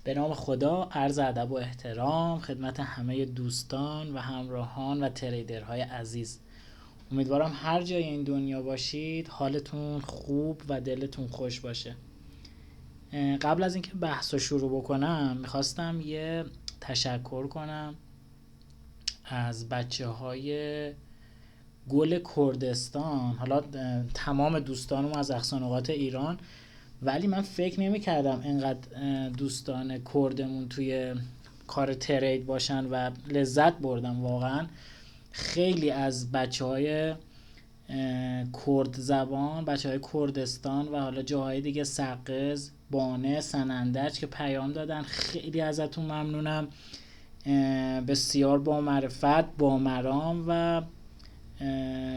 به نام خدا، عرض ادب و احترام خدمت همه دوستان و همراهان و تریدرهای عزیز. امیدوارم هر جای این دنیا باشید حالتون خوب و دلتون خوش باشه. قبل از اینکه بحث رو شروع بکنم میخواستم یه تشکر کنم از بچه های گل کردستان. حالا تمام دوستانم از اقصانقاط ایران، ولی من فکر نمی کردم اینقدر دوستان کردمون توی کار ترید باشن و لذت بردم واقعا. خیلی از بچه های کرد زبان، بچه های کردستان و حالا جاهای دیگه سقز، بانه، سنندج که پیام دادن، خیلی ازتون ممنونم. بسیار با معرفت، با مرام و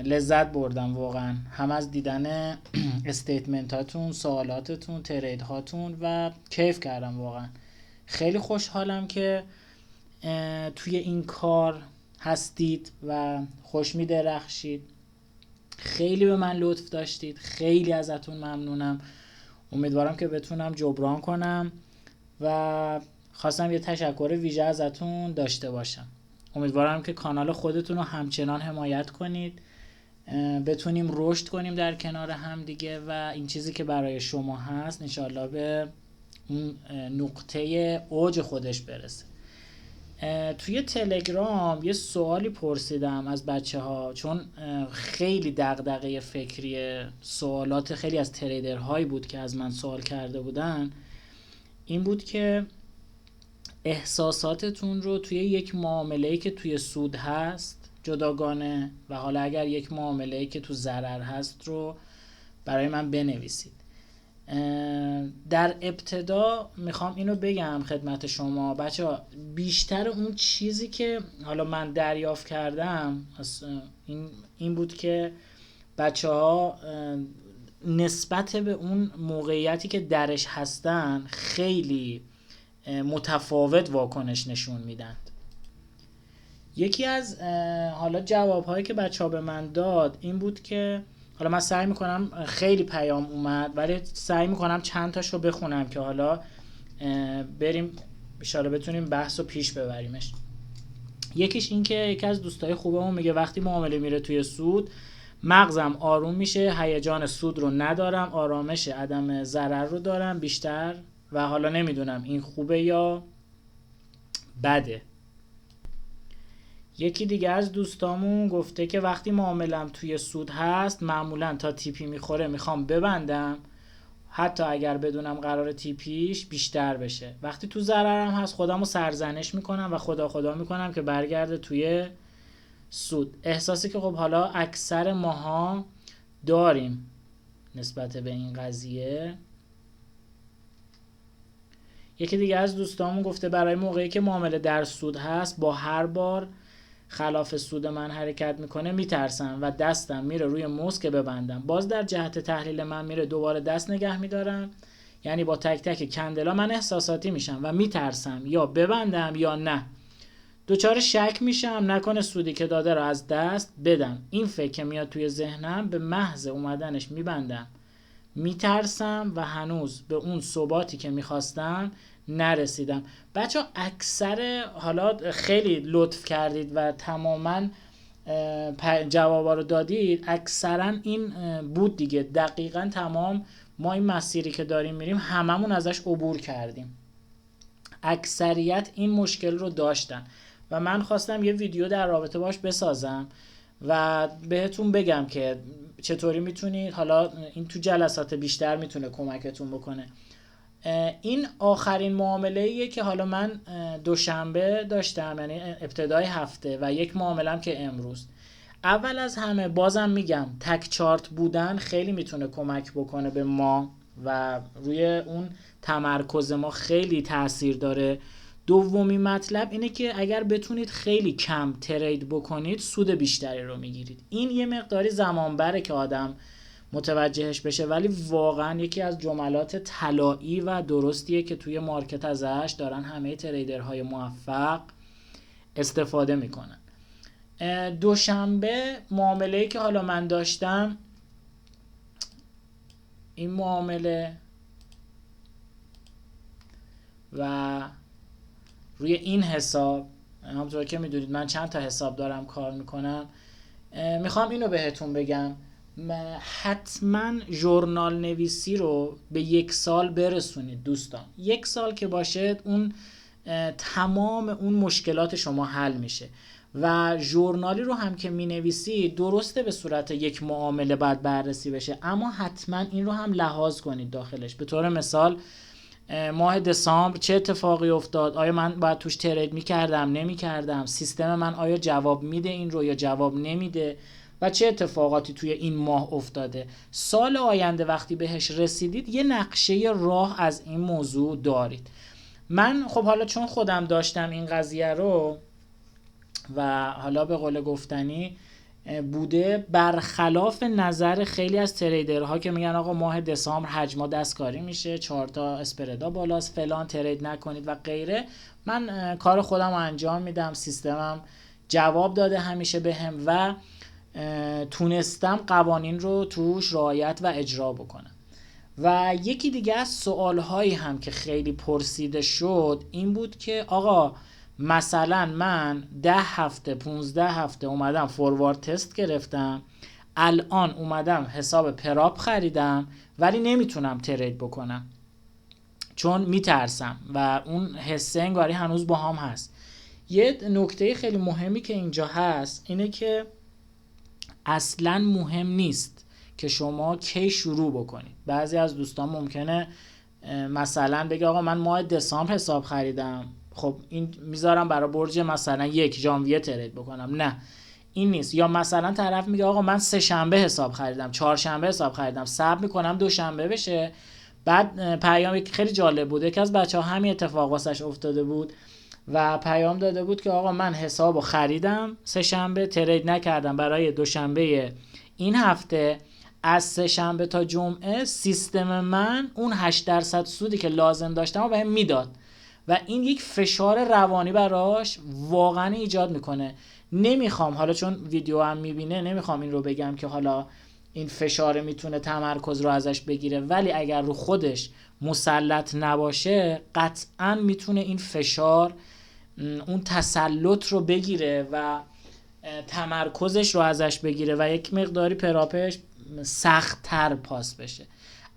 لذت بردم واقعا، هم از دیدن استیتمنت هاتون، سوالاتتون، ترید هاتون و کیف کردم واقعا. خیلی خوشحالم که توی این کار هستید و خوش می درخشید. خیلی به من لطف داشتید، خیلی ازتون ممنونم. امیدوارم که بتونم جبران کنم و خواستم یه تشکر ویژه ازتون داشته باشم. امیدوارم که کانال خودتون رو همچنان حمایت کنید، بتونیم رشد کنیم در کنار هم دیگه و این چیزی که برای شما هست انشالله به اون نقطه اوج خودش برسه. توی تلگرام یه سوالی پرسیدم از بچه ها، چون خیلی دغدغه فکری سوالات خیلی از تریدرهایی بود که از من سوال کرده بودن. این بود که احساساتتون رو توی یک معامله‌ای که توی سود هست جداگانه و حالا اگر یک معامله‌ای که تو ضرر هست رو برای من بنویسید. در ابتدا میخوام اینو بگم خدمت شما بچه، بیشتر اون چیزی که حالا من دریافت کردم این بود که بچه ها نسبت به اون موقعیتی که درش هستن خیلی متفاوت واکنش نشون میدن. یکی از حالا جوابهایی که بچه ها به من داد این بود که حالا من سعی میکنم، خیلی پیام اومد ولی سعی میکنم چند تاشو بخونم که حالا بریم اشاره بتونیم بحث رو پیش ببریمش. یکیش این که یکی از دوستای خوبمون میگه وقتی معامله میره توی سود مغزم آروم میشه، هیجان سود رو ندارم، آرامش عدم ضرر رو دارم بیشتر و حالا نمیدونم این خوبه یا بده. یکی دیگه از دوستامون گفته که وقتی معاملم توی سود هست معمولا تا تیپی میخوره میخوام ببندم، حتی اگر بدونم قرار تیپیش بیشتر بشه. وقتی تو ضررم هست خودمو سرزنش میکنم و خدا میکنم که برگرده توی سود. احساسی که خب حالا اکثر ماها داریم نسبت به این قضیه. یکی دیگه از دوستامون گفته برای موقعی که معامله در سود هست با هر بار خلاف سود من حرکت میکنه میترسم و دستم میره روی موس که ببندم. باز در جهت تحلیل من میره دوباره دست نگه میدارم، یعنی با تک تک کندلا من احساساتی میشم و میترسم یا ببندم یا نه. دوچار شک میشم نکنه سودی که داده رو از دست بدم. این فکر که میاد توی ذهنم به محض اومدنش میبندم. میترسم و هنوز به اون ثباتی که میخواستم نرسیدم. بچه اکثر حالا خیلی لطف کردید و تماما جوابا رو دادید. اکثرا این بود دیگه، دقیقا تمام ما این مسیری که داریم میریم هممون ازش عبور کردیم. اکثریت این مشکل رو داشتن و من خواستم یه ویدیو در رابطه باش بسازم و بهتون بگم که چطوری میتونید، حالا این تو جلسات بیشتر میتونه کمکتون بکنه. این آخرین معامله‌ایه که حالا من دوشنبه داشتم، یعنی ابتدای هفته، و یک معامله‌ام که امروز. اول از همه بازم میگم تک چارت بودن خیلی میتونه کمک بکنه به ما و روی اون تمرکز ما خیلی تاثیر داره. دومی مطلب اینه که اگر بتونید خیلی کم ترید بکنید سود بیشتری رو میگیرید. این یه مقداری زمان بره که آدم متوجهش بشه، ولی واقعا یکی از جملات طلایی و درستیه که توی مارکت ازش دارن همه تریدرهای موفق استفاده میکنن. دوشنبه معامله‌ای که حالا من داشتم، این معامله و روی این حساب، همونطور که میدونید من چند تا حساب دارم کار میکنم، میخوام اینو بهتون بگم، حتما ژورنال نویسی رو به 1 سال برسونید دوستان. 1 سال که باشه اون تمام اون مشکلات شما حل میشه. و ژورنالی رو هم که مینویسی درسته به صورت یک معامله باید بررسی بشه، اما حتما این رو هم لحاظ کنید داخلش. به طور مثال ماه دسامبر چه اتفاقی افتاد، آیا من باید توش ترید میکردم نمیکردم، سیستم من آیا جواب میده این رو یا جواب نمیده و چه اتفاقاتی توی این ماه افتاده. سال آینده وقتی بهش رسیدید یه نقشه راه از این موضوع دارید. من خب حالا چون خودم داشتم این قضیه رو و حالا به قول گفتنی بوده، برخلاف نظر خیلی از تریدرها که میگن آقا ماه دسامبر حجما دستکاری میشه، 4 تا اسپردا بالاست، فلان ترید نکنید و غیره، من کار خودم رو انجام میدم، سیستمم جواب داده همیشه بهم و تونستم قوانین رو توش رعایت و اجرا بکنم. و یکی دیگه از سوالهایی هم که خیلی پرسیده شد این بود که آقا مثلا من 10 هفته 15 هفته اومدم فوروارد تست گرفتم، الان اومدم حساب پراپ خریدم ولی نمیتونم ترید بکنم چون میترسم و اون حسه انگاری هنوز با هم هست. یه نکته خیلی مهمی که اینجا هست اینه که اصلا مهم نیست که شما کی شروع بکنید. بعضی از دوستان ممکنه مثلا بگه آقا من ماه دسامبر حساب خریدم، خب این میذارم برای برج مثلا 1 ژانویه ترید بکنم. نه این نیست. یا مثلا طرف میگه آقا من 3 شنبه حساب خریدم، 4 شنبه حساب خریدم، صبر میکنم 2 شنبه بشه. بعد پیام خیلی جالب بود، یکی از بچه‌ها همین اتفاق واسش افتاده بود و پیام داده بود که آقا من حسابو خریدم 3 شنبه، ترید نکردم برای 2 شنبه این هفته، از 3 شنبه تا جمعه سیستم من اون 8% سودی که لازم داشتم رو بهم میداد و این یک فشار روانی براش واقعا ایجاد میکنه. نمیخوام حالا چون ویدیو هم میبینه نمیخوام این رو بگم که حالا این فشار میتونه تمرکز رو ازش بگیره، ولی اگر رو خودش مسلط نباشه قطعا میتونه این فشار اون تسلط رو بگیره و تمرکزش رو ازش بگیره و یک مقداری پراپش سخت تر پاس بشه.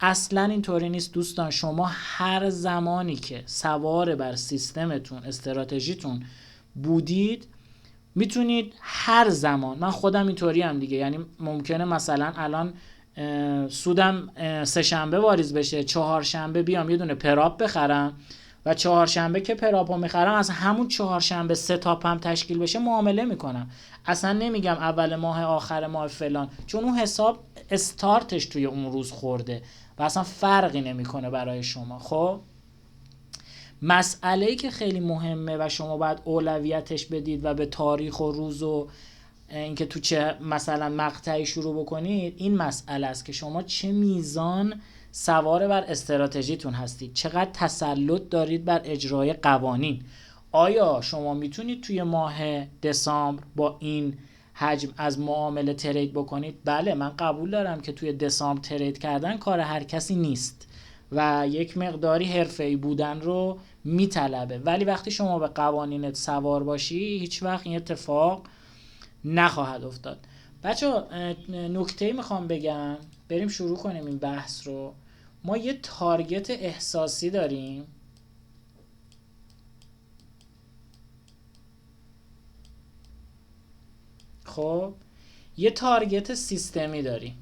اصلا اینطوری نیست دوستان. شما هر زمانی که سوار بر سیستمتون استراتژیتون بودید میتونید هر زمان، من خودم اینطوری هم دیگه، یعنی ممکنه مثلا الان سودم 3 شنبه واریز بشه، 4 شنبه بیام یه دونه پراپ بخرم و 4 شنبه که پراپو میخرم از همون 4 شنبه ستاپم تشکیل بشه معامله میکنم. اصلا نمیگم اول ماه آخر ماه فلان، چون اون حساب استارتش توی اون روز خورده و اصلا فرقی نمیکنه برای شما. خب مسئله‌ای که خیلی مهمه و شما باید اولویتش بدید و به تاریخ و روز و اینکه تو چه مثلا مقطعی شروع بکنید، این مسئله است که شما چه میزان سوار بر استراتژیتون هستید، چقدر تسلط دارید بر اجرای قوانین. آیا شما میتونید توی ماه دسامبر با این حجم از معامله ترید بکنید؟ بله من قبول دارم که توی دسامبر ترید کردن کار هر کسی نیست و یک مقداری حرفه‌ای بودن رو میطلبه، ولی وقتی شما به قوانینت سوار باشی هیچ وقت این اتفاق نخواهد افتاد. بچه نکته‌ای میخوام بگم، بریم شروع کنیم این بحث رو. ما یه تارگت احساسی داریم خب یه تارگت سیستمی داریم.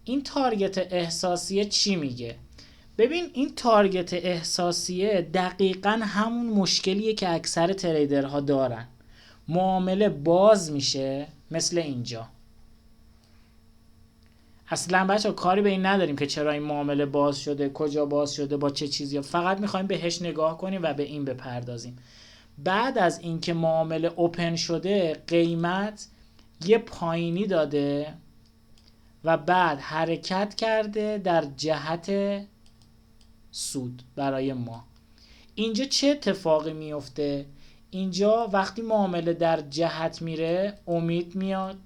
این تارگت احساسیه چی میگه؟ ببین این تارگت احساسیه دقیقاً همون مشکلیه که اکثر تریدرها دارن. معامله باز میشه مثل اینجا. اصلا بچه کاری به این نداریم که چرا این معامله باز شده، کجا باز شده، با چه چیزی، فقط میخوایم بهش نگاه کنیم و به این بپردازیم. بعد از اینکه معامله اوپن شده قیمت یه پایینی داده و بعد حرکت کرده در جهت سود برای ما. اینجا چه اتفاقی میفته؟ اینجا وقتی معامله در جهت میره امید میاد،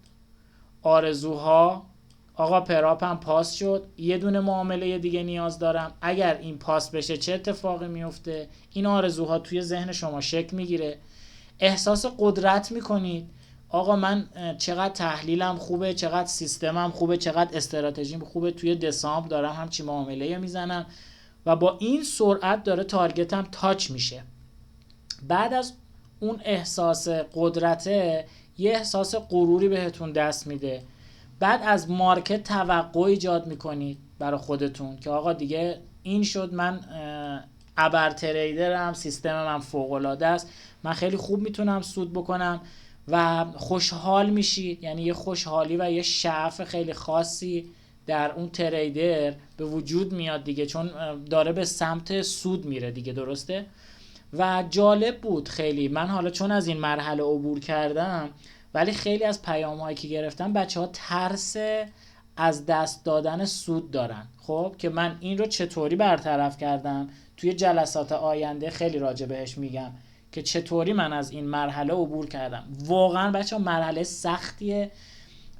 آرزوها، آقا پراپم پاس شد، یه دونه معامله دیگه نیاز دارم، اگر این پاس بشه چه اتفاقی میفته. این آرزوها توی ذهن شما شکل میگیره، احساس قدرت میکنید. آقا من چقدر تحلیلم خوبه، چقدر سیستمم خوبه، چقدر استراتژیم خوبه، توی دسامبر دارم همچی معامله میزنم و با این سرعت داره تارگتم تاچ میشه. بعد از اون احساس قدرته یه احساس غروری بهتون دست میده. بعد از مارکت توقع ایجاد میکنید برای خودتون که آقا دیگه این شد، من ابر تریدرم، سیستمم فوق العاده است، من خیلی خوب میتونم سود بکنم و خوشحال میشید. یعنی یه خوشحالی و یه شعف خیلی خاصی در اون تریدر به وجود میاد دیگه، چون داره به سمت سود میره دیگه، درسته؟ و جالب بود خیلی. من حالا چون از این مرحله عبور کردم، ولی خیلی از پیام‌هایی که گرفتم بچه‌ها ترس از دست دادن سود دارن. خب که من این رو چطوری برطرف کردم توی جلسات آینده خیلی راجع بهش میگم که چطوری من از این مرحله عبور کردم. واقعا بچه‌ها مرحله سختیه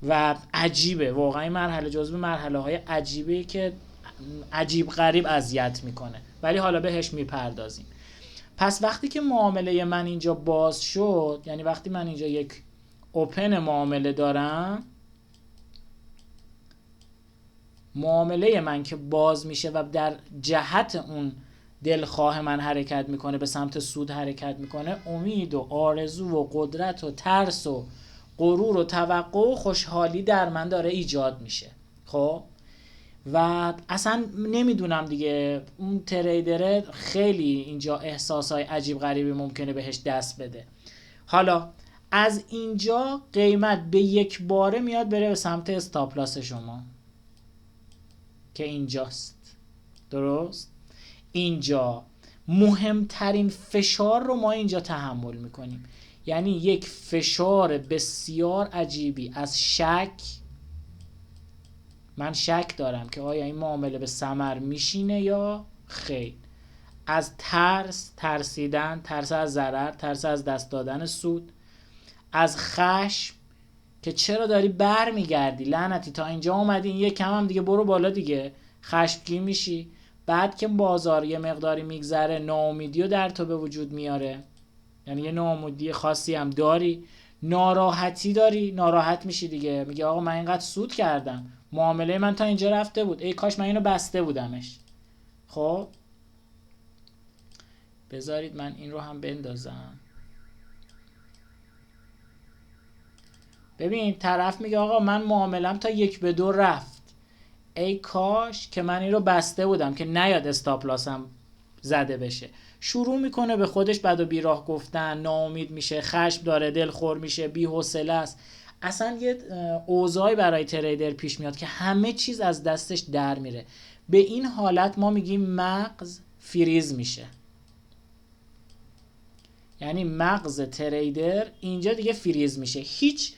و عجیبه، واقعا این مرحله جزو مرحله‌های عجیبه که عجیب غریب اذیت میکنه، ولی حالا بهش میپردازیم. پس وقتی که معامله من اینجا باز شد، یعنی وقتی من اینجا یک اوپن معامله دارم، معامله من که باز میشه و در جهت اون دلخواه من حرکت میکنه، به سمت سود حرکت میکنه، امید و آرزو و قدرت و ترس و غرور و توقع و خوشحالی در من داره ایجاد میشه. خب و اصلا نمیدونم دیگه، اون تریدره خیلی اینجا احساسای عجیب غریبی ممکنه بهش دست بده. حالا از اینجا قیمت به یک باره میاد بره به سمت استاپ لاس شما که اینجاست، درست؟ اینجا مهمترین فشار رو ما اینجا تحمل میکنیم، یعنی یک فشار بسیار عجیبی از شک. من شک دارم که آیا این معامله به ثمر میشینه یا خیر. از ترسیدن، ترس از ضرر، ترس از دست دادن سود. از خشم که چرا داری بر میگردی، لعنتی تا اینجا اومدی، این یک کم هم دیگه برو بالا دیگه، خشمگین میشی. بعد که بازار یه مقداری میگذره ناامیدی رو در تو به وجود میاره، یعنی یه ناامیدی خاصی هم داری، ناراحتی داری، ناراحت میشی دیگه، میگه آقا من اینقدر سود کردم، معامله من تا اینجا رفته بود، ای کاش من اینو بسته بودمش. خب بذارید من این رو هم بندازم. ببین طرف میگه آقا من معاملم تا 1-2 رفت، ای کاش که من این رو بسته بودم که نیاد استاپ لاسم زده بشه. شروع میکنه به خودش بد و بیراه گفتن، ناامید میشه، خشم داره، دلخور میشه، بی‌حوصله است. اصلا یه اوضاعی برای تریدر پیش میاد که همه چیز از دستش در میره. به این حالت ما میگیم مغز فریز میشه، یعنی مغز تریدر اینجا دیگه فریز میشه. هیچ،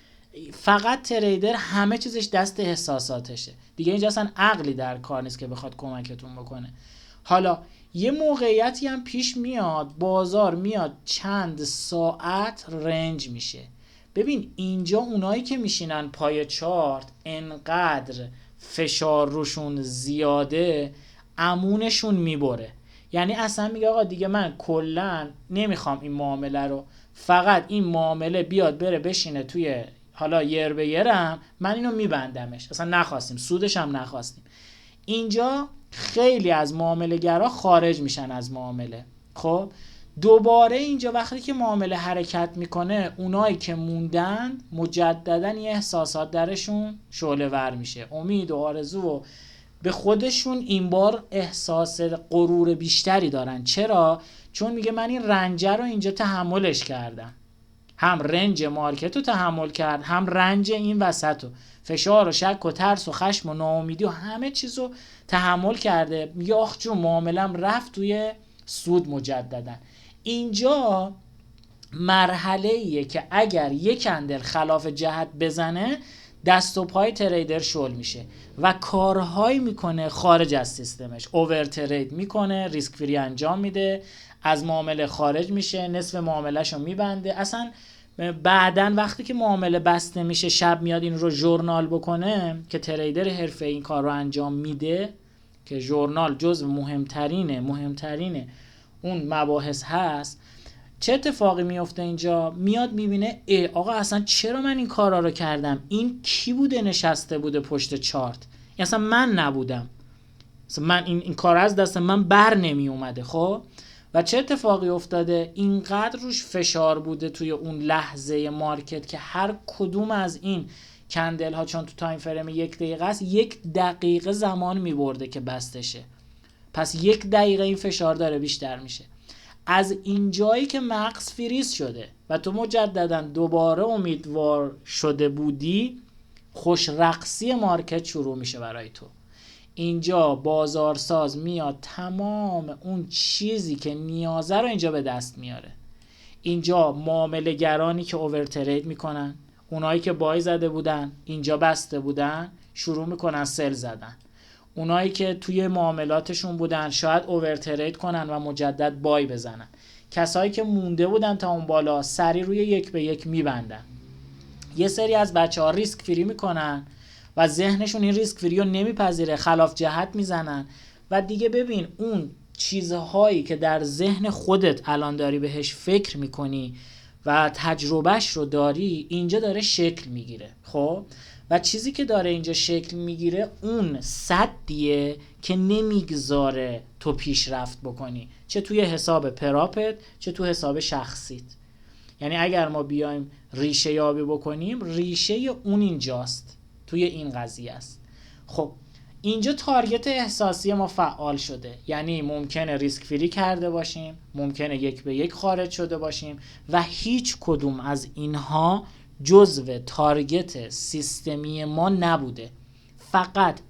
فقط تریدر همه چیزش دست احساساتشه دیگه، اینجا اصلا عقلی در کار نیست که بخواد کمکتون بکنه. حالا یه موقعیتی هم پیش میاد، بازار میاد چند ساعت رنج میشه. ببین اینجا اونایی که میشینن پای چارت انقدر فشار روشون زیاده امونشون میبره، یعنی اصلا میگه آقا دیگه من کلن نمیخوام این معامله رو، فقط این معامله بیاد بره بشینه توی حالا یر به یرم، من اینو میبندمش، اصلا نخواستیم سودش هم نخواستیم. اینجا خیلی از معامله گرا خارج میشن از معامله. خب دوباره اینجا وقتی که معامله حرکت میکنه، اونایی که موندن مجددا یه احساسات درشون شعله ور میشه، امید و آرزو و به خودشون این بار احساس غرور بیشتری دارن. چرا؟ چون میگه من این رنج رو اینجا تحملش کردم، هم رنج مارکت رو تحمل کرد، هم رنج این وسط رو، فشار و شک و ترس و خشم و ناامیدی و همه چیز رو تحمل کرده. میگه آخ جون معاملم رفت توی سود مجددا. اینجا مرحله ایه که اگر یک کندل خلاف جهت بزنه دست و پای تریدر شل میشه و کارهایی میکنه خارج از سیستمش، اوور ترید میکنه، ریسک فری انجام میده، از معامله خارج میشه، نصف معاملهشو میبنده، اصلا بعدن وقتی که معامله بسته میشه شب میاد این رو ژورنال بکنه که تریدر حرفه‌ای این کار رو انجام میده که ژورنال جزو مهمترین اون مباحث هست. چه اتفاقی میفته اینجا؟ میاد میبینه آقا اصلا چرا من این کارا رو کردم؟ این کی بوده نشسته بوده پشت چارت؟ اصلا من نبودم، اصلا من این کار از دست من بر نمی اومده. خب و چه اتفاقی افتاده؟ اینقدر روش فشار بوده توی اون لحظه مارکت که هر کدوم از این کندل ها، چون تو تایم فریم 1 دقیقه است، 1 دقیقه زمان میبرده که بستشه. پس 1 دقیقه این فشار داره بیشتر میشه. از اینجایی که مغز فریز شده و تو مجددا دوباره امیدوار شده بودی، خوش رقصی مارکت شروع میشه برای تو. اینجا بازارساز میاد تمام اون چیزی که نیازه رو اینجا به دست میاره. اینجا معامله گرانی که اوورترید میکنن، اونایی که بای زده بودن اینجا بسته بودن شروع میکنن سل زدن. اونایی که توی معاملاتشون بودن شاید اوورترید کنن و مجدد بای بزنن. کسایی که مونده بودن تا اون بالا سری روی 1 به 1 میبندن. یه سری از بچه‌ها ریسک فری میکنن و ذهنشون این ریسک فری رو نمیپذیره، خلاف جهت میزنن و دیگه ببین اون چیزهایی که در ذهن خودت الان داری بهش فکر میکنی و تجربهش رو داری اینجا داره شکل میگیره. خب و چیزی که داره اینجا شکل میگیره اون سدیه که نمیگذاره تو پیشرفت بکنی، چه توی حساب پراپت چه تو حساب شخصیت. یعنی اگر ما بیایم ریشه یابی بکنیم، ریشه اون اینجاست، توی این قضیه است. خب اینجا تارگت احساسی ما فعال شده، یعنی ممکنه ریسک فری کرده باشیم، ممکنه 1 به 1 خارج شده باشیم و هیچ کدوم از اینها جزو تارگت سیستمی ما نبوده. فقط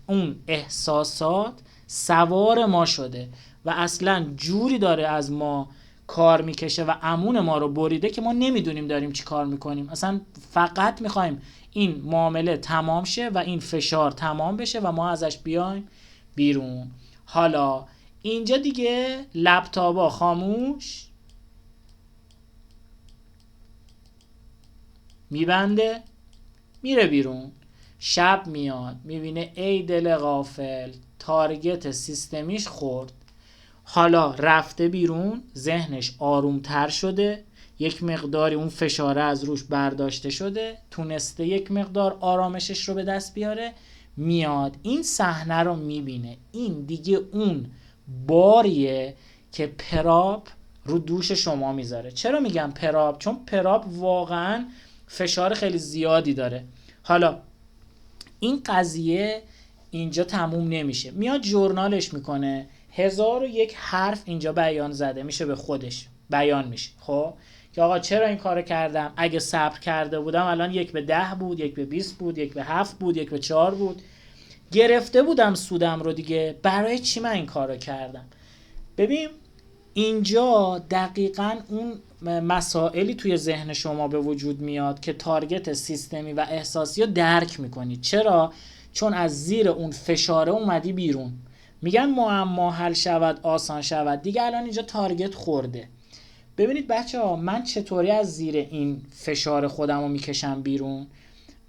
اون احساسات سوار ما شده و اصلا جوری داره از ما کار میکشه و امون ما رو بریده که ما نمیدونیم داریم چی کار میکنیم. اصلا فقط میخوایم این معامله تمام شه و این فشار تمام بشه و ما ازش بیایم بیرون. حالا اینجا دیگه لپتاپا خاموش میبنده میره بیرون. شب میاد میبینه ای دل غافل، تارگت سیستمیش خورد. حالا رفته بیرون، ذهنش آرومتر شده، یک مقداری اون فشاره از روش برداشته شده، تونسته یک مقدار آرامشش رو به دست بیاره. میاد این صحنه رو میبینه. این دیگه اون باریه که پراپ رو دوش شما میذاره. چرا میگم پراپ؟ چون پراپ واقعا فشار خیلی زیادی داره. حالا این قضیه اینجا تموم نمیشه، میاد جورنالش میکنه، 1001 حرف اینجا بیان زده میشه، به خودش بیان میشه. خب که آقا چرا این کارو کردم؟ اگه صبر کرده بودم الان 1 به 10 بود، 1 به 20 بود، 1 به 7 بود، 1 به 4 بود، گرفته بودم سودم رو دیگه، برای چی من این کارو کردم؟ ببین اینجا دقیقاً اون مسائلی توی ذهن شما به وجود میاد که تارگت سیستمی و احساسی رو درک میکنید. چرا؟ چون از زیر اون فشاره اومدی بیرون. میگن معما حل شود آسان شود، دیگه الان اینجا تارگت خورده. ببینید بچه ها، من چطوری از زیر این فشار خودم رو میکشم بیرون؟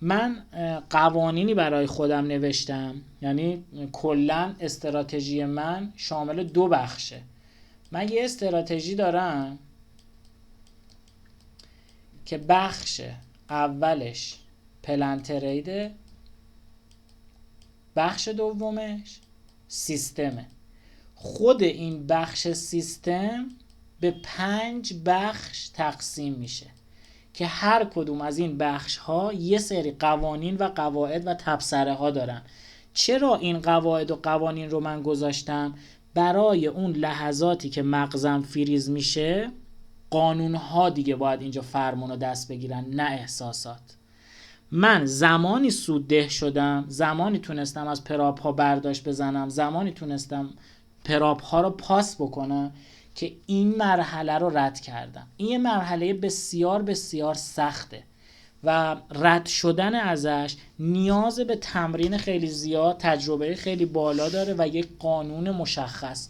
من قوانینی برای خودم نوشتم، یعنی کلن استراتژی من شامل 2 بخشه. من یه استراتژی دارم که بخش اولش پلن تریده، بخش دومش سیستمه. خود این بخش سیستم به 5 بخش تقسیم میشه که هر کدوم از این بخش ها یه سری قوانین و قواعد و تبصره ها دارن. چرا این قواعد و قوانین رو من گذاشتم؟ برای اون لحظاتی که مغزم فریز میشه، قانون ها دیگه باید اینجا فرمون رو دست بگیرن، نه احساسات. من زمانی سودده شدم، زمانی تونستم از پراپ ها برداشت بزنم، زمانی تونستم پراپ ها رو پاس بکنم که این مرحله رو رد کردم. این یه مرحله بسیار بسیار سخته و رد شدن ازش نیاز به تمرین خیلی زیاد، تجربه خیلی بالا داره و یک قانون مشخص.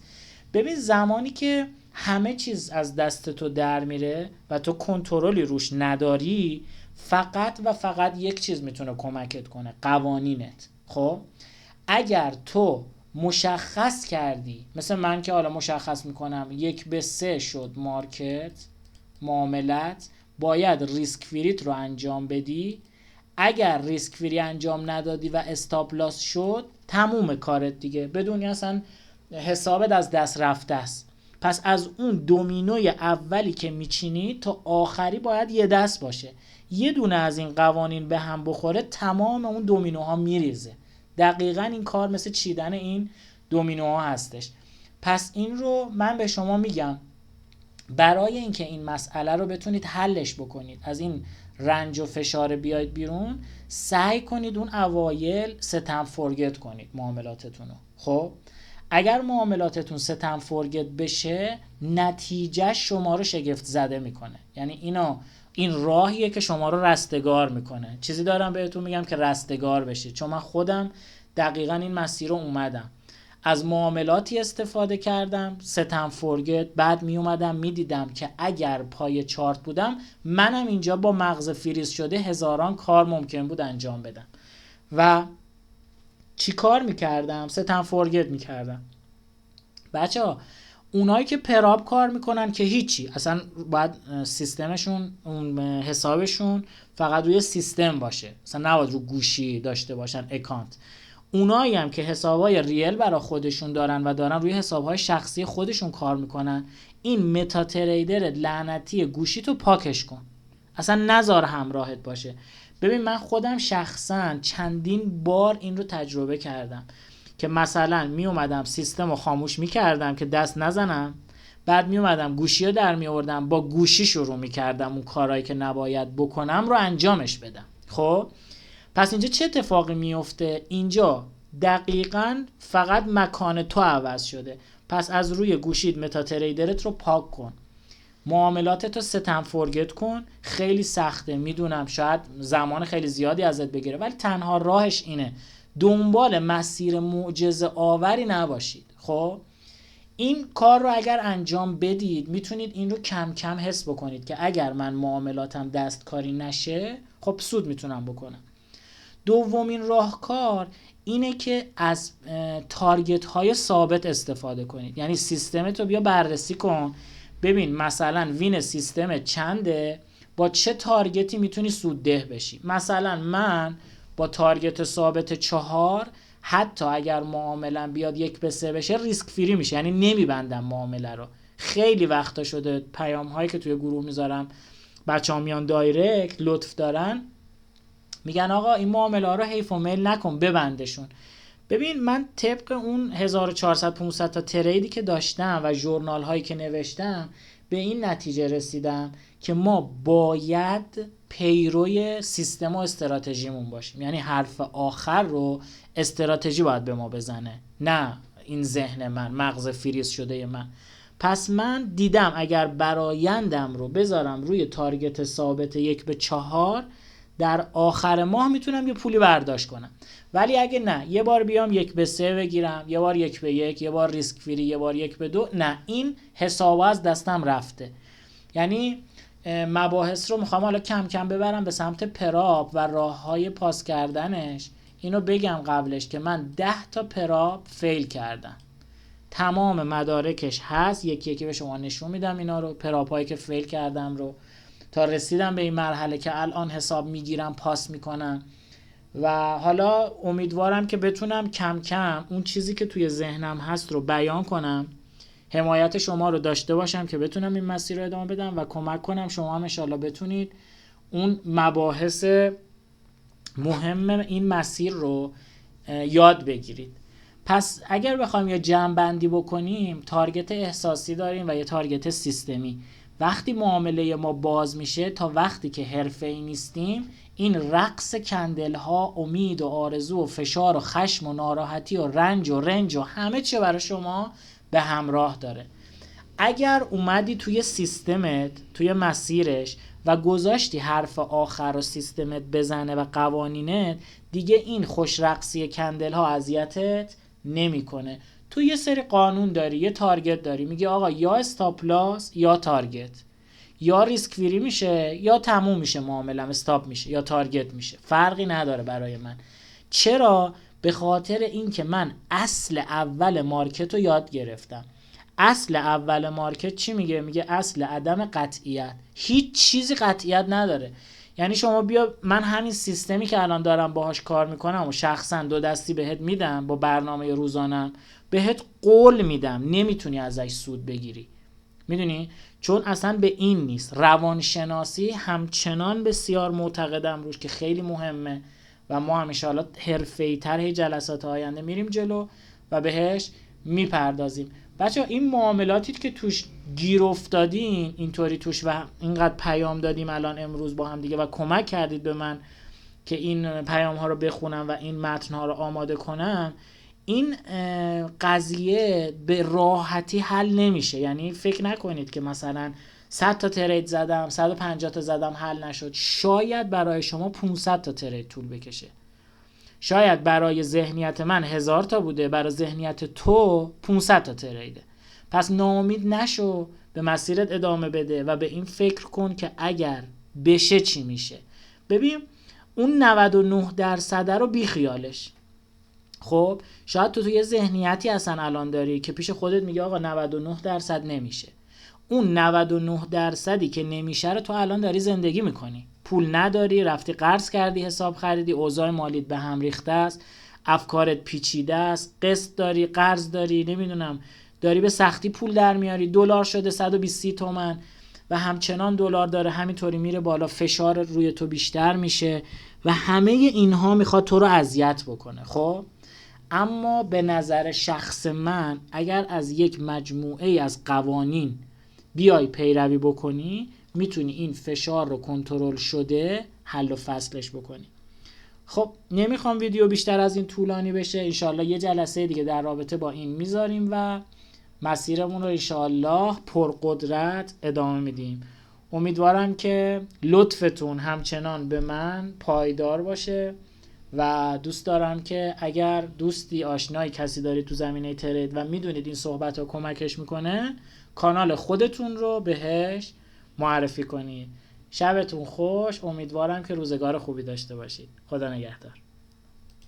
ببین زمانی که همه چیز از دست تو در میره و تو کنترلی روش نداری، فقط و فقط یک چیز میتونه کمکت کنه، قوانینت. خب اگر تو مشخص کردی، مثل من که حالا مشخص میکنم 1/3 شد مارکت معاملت، باید ریسک فریت رو انجام بدی. اگر ریسک فری انجام ندادی و استاپ لاس شد، تموم کارت دیگه، بدونی اصلا حسابت از دست رفته است. پس از اون دومینوی اولی که میچینی تا آخری باید یه دست باشه. یه دونه از این قوانین به هم بخوره، تمام اون دومینوها میریزه. دقیقاً این کار مثل چیدن این دومینوها هستش. پس این رو من به شما میگم، برای اینکه این مسئله رو بتونید حلش بکنید، از این رنج و فشار بیاید بیرون، سعی کنید اون اوایل ستم فورگت کنید معاملاتتون رو. خب اگر معاملاتتون ستم فورگت بشه، نتیجه شما رو شگفت زده میکنه. یعنی این راهیه که شما رو رستگار میکنه. چیزی دارم بهتون میگم که رستگار بشید، چون من خودم دقیقاً این مسیر رو اومدم، از معاملاتی استفاده کردم ستم فورگت، بعد می اومدم می دیدم که اگر پای چارت بودم، منم اینجا با مغز فریز شده هزاران کار ممکن بود انجام بدم. و چی کار میکردم؟ ستم فورگت میکردم. بچه ها اونایی که پراب کار میکنن که هیچی، اصلا باید سیستمشون، اون حسابشون فقط روی سیستم باشه، اصلا نباید رو گوشی داشته باشن اکانت. اونایی هم که حسابای ریل برای خودشون دارن و دارن روی حسابهای شخصی خودشون کار میکنن، این متا تریدر لعنتی گوشی تو پاکش کن، اصلا نذار همراهت باشه. ببین من خودم شخصا چندین بار این رو تجربه کردم که مثلا می اومدم سیستم رو خاموش می کردم که دست نزنم، بعد می اومدم گوشی رو در می آوردم، با گوشی شروع می کردم اون کارهایی که نباید بکنم رو انجامش بدم. خب پس اینجا چه اتفاقی میفته؟ اینجا دقیقاً فقط مکان تو عوض شده. پس از روی گوشید متا تریدرت رو پاک کن، معاملاتت رو ستم فورگت کن. خیلی سخته میدونم، شاید زمان خیلی زیادی ازت بگیره، ولی تنها راهش اینه، دنبال مسیر معجزه آوری نباشید. خب این کار رو اگر انجام بدید، میتونید این رو کم کم حس بکنید که اگر من معاملاتم دستکاری نشه، خب سود میتونم بکنم. دومین راهکار اینه که از تارگت های ثابت استفاده کنید. یعنی سیستمت رو بیا بررسی کن، ببین مثلا وین سیستم چنده، با چه تارگتی میتونی سودده بشی. مثلا من با تارگت ثابت 4، حتی اگر معامله بیاد 1/3 بشه ریسک فری میشه، یعنی نمیبندم معامله رو. خیلی وقتا شده پیام هایی که توی گروه میذارم، بچه‌ها میان دایرکت لطف دارن میگن آقا این معامله ها رو حیف و میل نکن، ببندشون. ببین من طبق اون 1400-500 تا تریدی که داشتم و ژورنال هایی که نوشتم، به این نتیجه رسیدم که ما باید پیروی سیستم و استراتژیمون باشیم. یعنی حرف آخر رو استراتژی باید به ما بزنه، نه این ذهن من، مغز فریز شده من. پس من دیدم اگر برایندم رو بذارم روی تارگت ثابت 1/4، در آخر ماه میتونم یه پولی برداشت کنم. ولی اگه نه، یه بار بیام 1/3 بگیرم، یه بار 1/1، یه بار ریسک فری، یه بار 1/2، نه، این حساب از دستم رفته. یعنی مباحث رو میخوام حالا کم کم ببرم به سمت پراب و راه های پاس کردنش. اینو بگم قبلش که من 10 تا پراب فیل کردم، تمام مدارکش هست، یکی یکی به شما نشون میدم اینا رو، پراب هایی که فیل کردم رو، تا رسیدم به این مرحله که الان حساب میگیرم، پاس میکنم. و حالا امیدوارم که بتونم کم کم اون چیزی که توی ذهنم هست رو بیان کنم، حمایت شما رو داشته باشم که بتونم این مسیر رو ادامه بدم و کمک کنم شما هم انشالله بتونید اون مباحث مهم این مسیر رو یاد بگیرید. پس اگر بخوایم یه جمع بندی بکنیم، تارگت احساسی داریم و یه تارگت سیستمی. وقتی معامله ما باز میشه تا وقتی که حرفه‌ای نیستیم، این رقص کندل ها، امید و آرزو و فشار و خشم و ناراحتی و رنج و همه چی برای شما به همراه داره. اگر اومدی توی سیستمت، توی مسیرش و گذاشتی حرف آخر رو سیستمت بزنه و قوانینت، دیگه این خوش رقصی کندل ها اذیتت نمیکنه. تو یه سری قانون داری، یه تارگت داری، میگی آقا یا استاپ لاس یا تارگت، یا ریسک فری میشه یا تموم میشه معاملم، استاپ میشه یا تارگت میشه، فرقی نداره برای من. چرا؟ به خاطر اینکه من اصل اول مارکت رو یاد گرفتم. اصل اول مارکت چی میگه؟ میگه اصل عدم قطعیت. هیچ چیزی قطعیت نداره. یعنی شما بیا، من همین سیستمی که الان دارم باهاش کار میکنم و شخصا 2 دستی بهت میدم با برنامه روزانم، بهت قول میدم نمیتونی ازش سود بگیری. میدونی؟ چون اصلا به این نیست. روانشناسی همچنان بسیار معتقدم روش که خیلی مهمه و ما هم انشاءالله حرفه‌ای‌تر جلسات آینده میریم جلو و بهش میپردازیم. بچه این معاملاتی که توش گیر افتادین اینطوری توش و اینقدر پیام دادیم الان امروز با هم دیگه و کمک کردید به من که این پیام ها رو بخونم و این متن ها رو آماده کنم، این قضیه به راحتی حل نمیشه. یعنی فکر نکنید که مثلا 100 تا ترید زدم 150 تا زدم حل نشد. شاید برای شما 500 تا ترید طول بکشه، شاید برای ذهنیت من 1000 تا بوده، برای ذهنیت تو 500 تا تریده. پس ناامید نشو، به مسیرت ادامه بده و به این فکر کن که اگر بشه چی میشه. ببین اون 99% رو بی خیالش. خب شاید تو یه ذهنیتی اصلا الان داری که پیش خودت میگه آقا 99% نمیشه. اون 99%ی که نمیشه رو تو الان داری زندگی میکنی. پول نداری، رفتی قرض کردی، حساب خریدی، اوضاع مالیت به هم ریخته است، افکارت پیچیده است، قسط داری، قرض داری، نمیدونم داری به سختی پول در میاری، دلار شده 120 تومن و همچنان دلار داره همینطوری میره بالا، فشار روی تو بیشتر میشه و همه اینها میخواد تو رو اذیت بکنه. خب اما به نظر شخص من اگر از یک مجموعه از قوانین بیای پیروی بکنی، میتونی این فشار رو کنترل شده حل و فصلش بکنی. خب نمیخوام ویدیو بیشتر از این طولانی بشه. انشالله یه جلسه دیگه در رابطه با این میذاریم و مسیرمون رو انشالله پرقدرت ادامه میدیم. امیدوارم که لطفتون همچنان به من پایدار باشه و دوست دارم که اگر دوستی آشنایی کسی دارید تو زمینه ترید و میدونید این صحبت ها کمکش میکنه، کانال خودتون رو بهش معرفی کنید. شبتون خوش، امیدوارم که روزگار خوبی داشته باشید. خدا نگهدار.